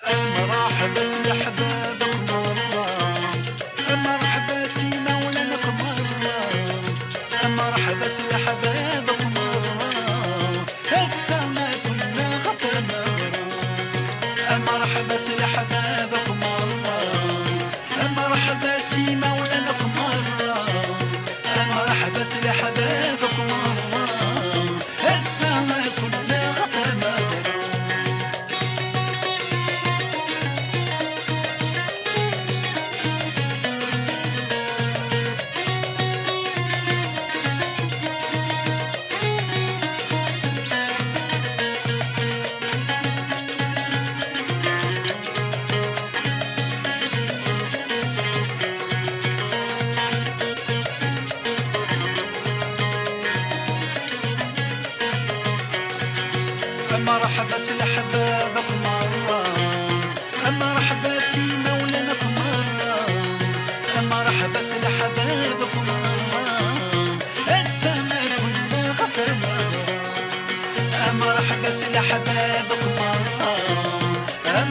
مرحبا سي حبابك مرة، مرحبا سي مولانك مرة، مرحبا سي حبابك مرة، هسا ما كنا غفا مرة. مرحبا سي حبابك مرة، مرحبا سي مولانك مرة، مرحبا سي حبابك مرة، هسا ما كنا غفا مرة. مرحبا سي حبابك مرة، مرحبا سي مولانك مرة، مرحبا سي حبابك مرة، هسا ما كنا غفا مرة. مرحبا سي حبابك مرة،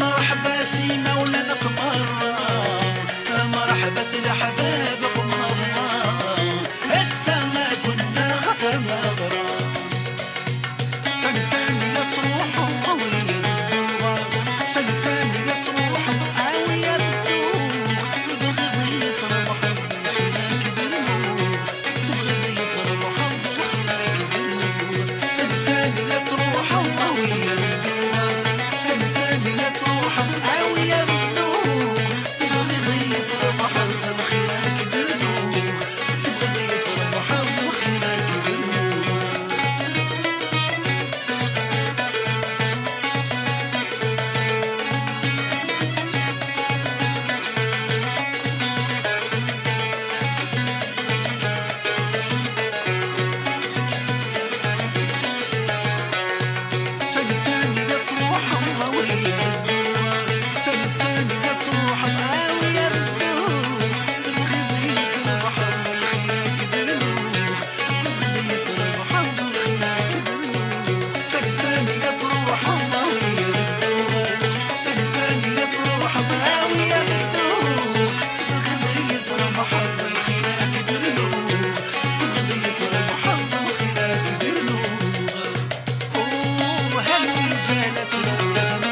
مرحبا سي مولانك مرة، مرحبا سي حبابك مرة، هسا ما كنا غفا مرة. سلساني لا تروحوا ويا الدوغ، سلساني لا تروحوا ويا الدوغ، تبغي يفرح وخلاك بالنور، تبغي يفرح وخلاك بالنور. سلساني لا تروحوا ويا الدوغ، سلساني لا تروحوا ويا الدوغ، تبغي يفرح وخلاك بالنور، تبغي يفرح وخلاك بالنور. سلساني لا تروحوا ويا الدوغ، سلساني لا تروحوا ويا الدوغ، تبغي يفرح وخلاك بالنور، تبغي يفرح وخلاك بالنور. سلساني لا تروحوا ويا الدوغ، سلساني لا تروحوا ويا الدوغ، تبغي يفرح وخلاك بالنور، تبغي يفرح وخلاك بالنور. هل زالت الأولاد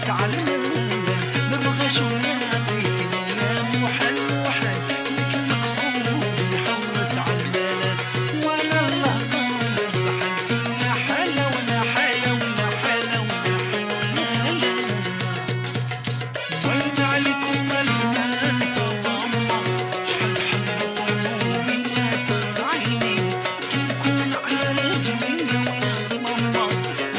محوس على المندى نبغى شوية عطيتني يا محل وحل لك مقصود محوس على الملل وانا الله غالب ضحكتي يا حلا ولا حلا ولا حلا ولا حلا وين عليكم البنات والله شحال حبيتكم بينات عيني كنكون على رجلي ويا ماما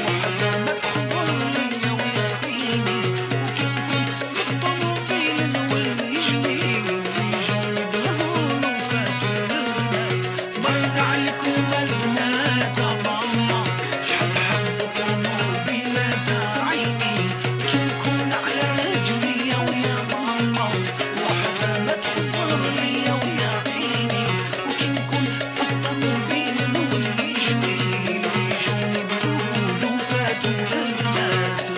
وحدا ما تحضر ليا ويا عيني وكنكون في الطوموبيل نولي جميل يجوني بالهون وفاتوا البنات باين عليكم البنات ماما شحال حبيتكم بينات عيني كنكون على رجلي ويا ماما وحدا ما تحضر ليا ويا عيني وكنكون في الطوموبيل نولي جميل يجوني بالهون وفاتوا البنات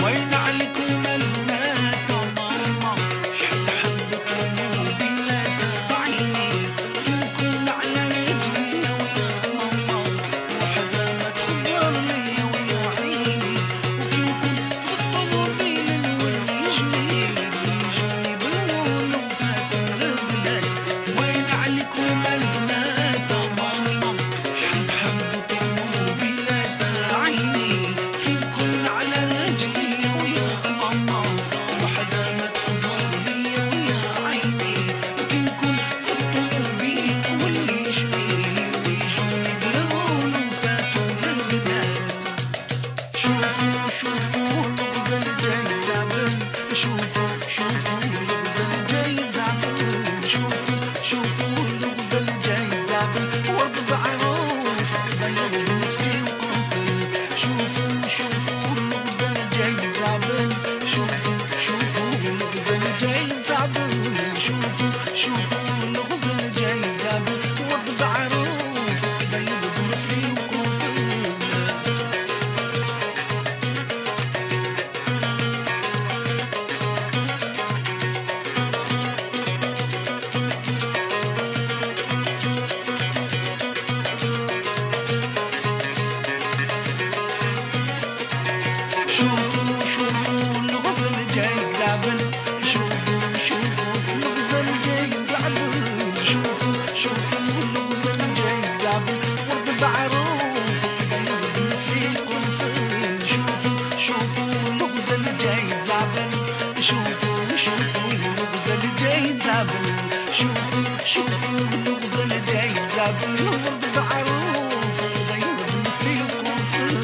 وين عليكم البنات ماما شحال حبيتكم بينات عيني كنكون على رجلي ويا ماما وحدا ما تخبر ليا ويا عيني وكنكون في الطوموبيل نولي جميل يجوني باللون وفاتوا البنات وين عليكم البنات ماما شحال حبيتكم بينات عيني كنكون على رجلي ويا ماما وحدا ما تخبر ليا ويا عيني وكنكون في الطوموبيل نولي جميل ويجوني باللون وفاتوا البنات شوفوا شوفوا الغزال جاي زعبل شوفوا شوفوا الغزال جاي زعبل شوفوا شوفوا الغزال جاي زعبل ورد بعروف بيض مسكي وقنفل شوفوا شوفوا الغزال جاي زعبل شوفوا شوفوا الغزال جاي زعبل شوفوا شوفوا الغزال جاي زعبل ورد بعروف بيض مسكي وقنفل شوفوا شوفوا الغزل جاي زعبل شوفوا شوفوا الغزل جاي زعبل شوفوا شوفوا الغزل جاي زعبل ورد بعروف بيض بمسكين قنفل شوفوا شوفوا الغزل جاي زعبل شوفوا شوفوا الغزل جاي زعبل شوفوا شوفوا الغزل جاي زعبل ورد بعروف بيض بمسكين قنفل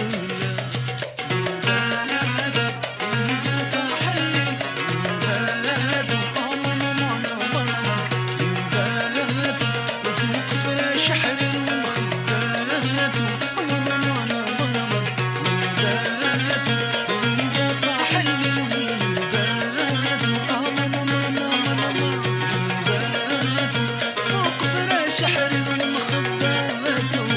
فوق فراش حرير المخدات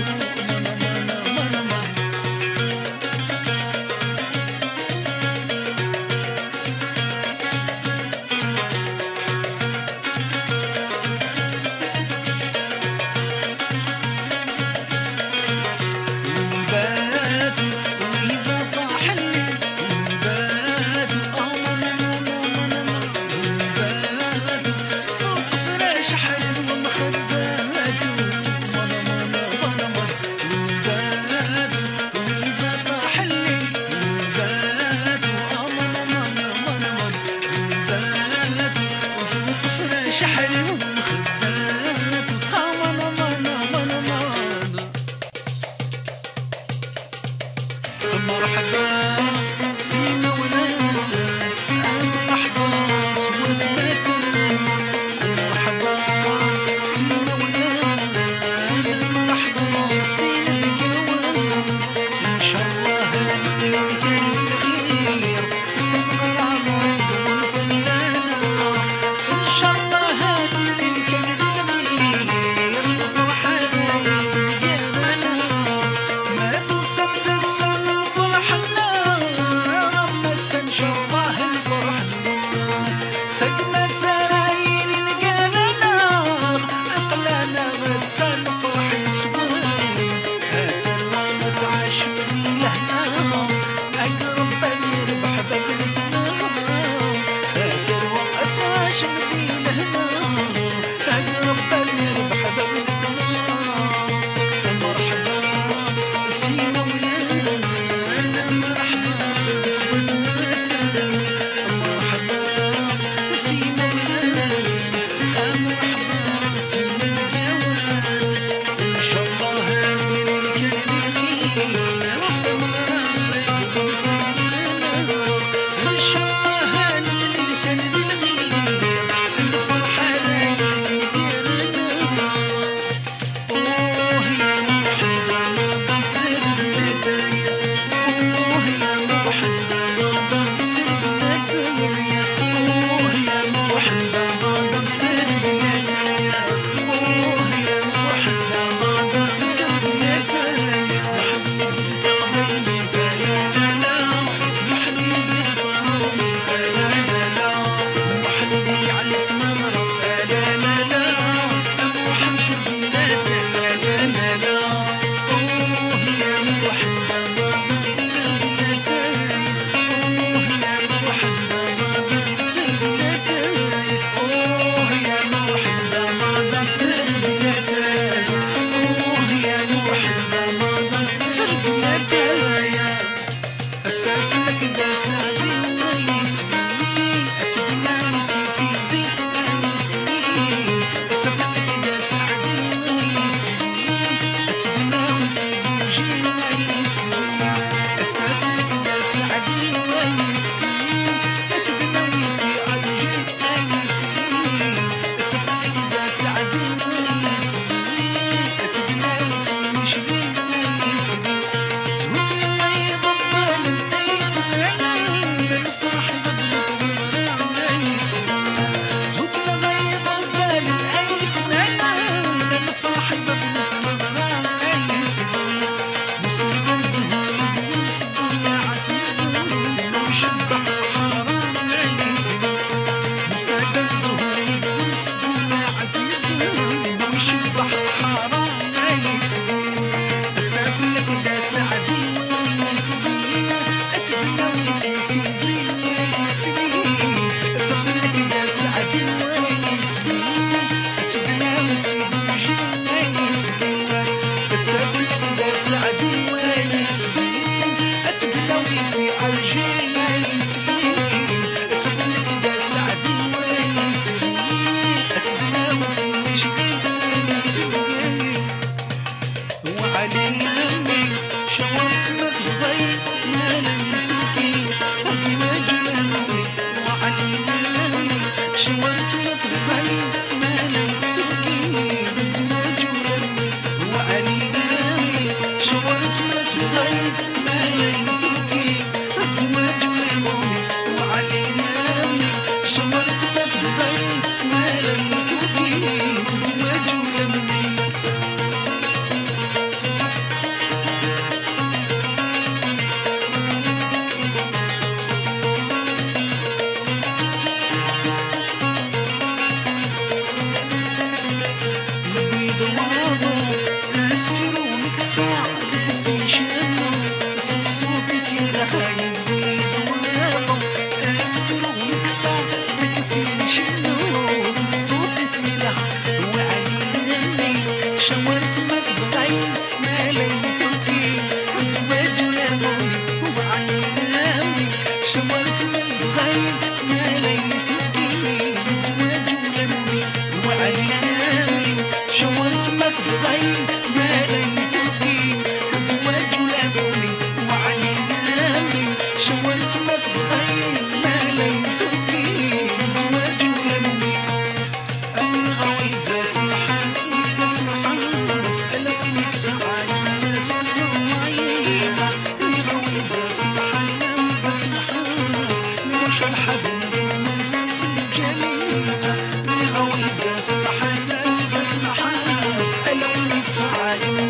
دائم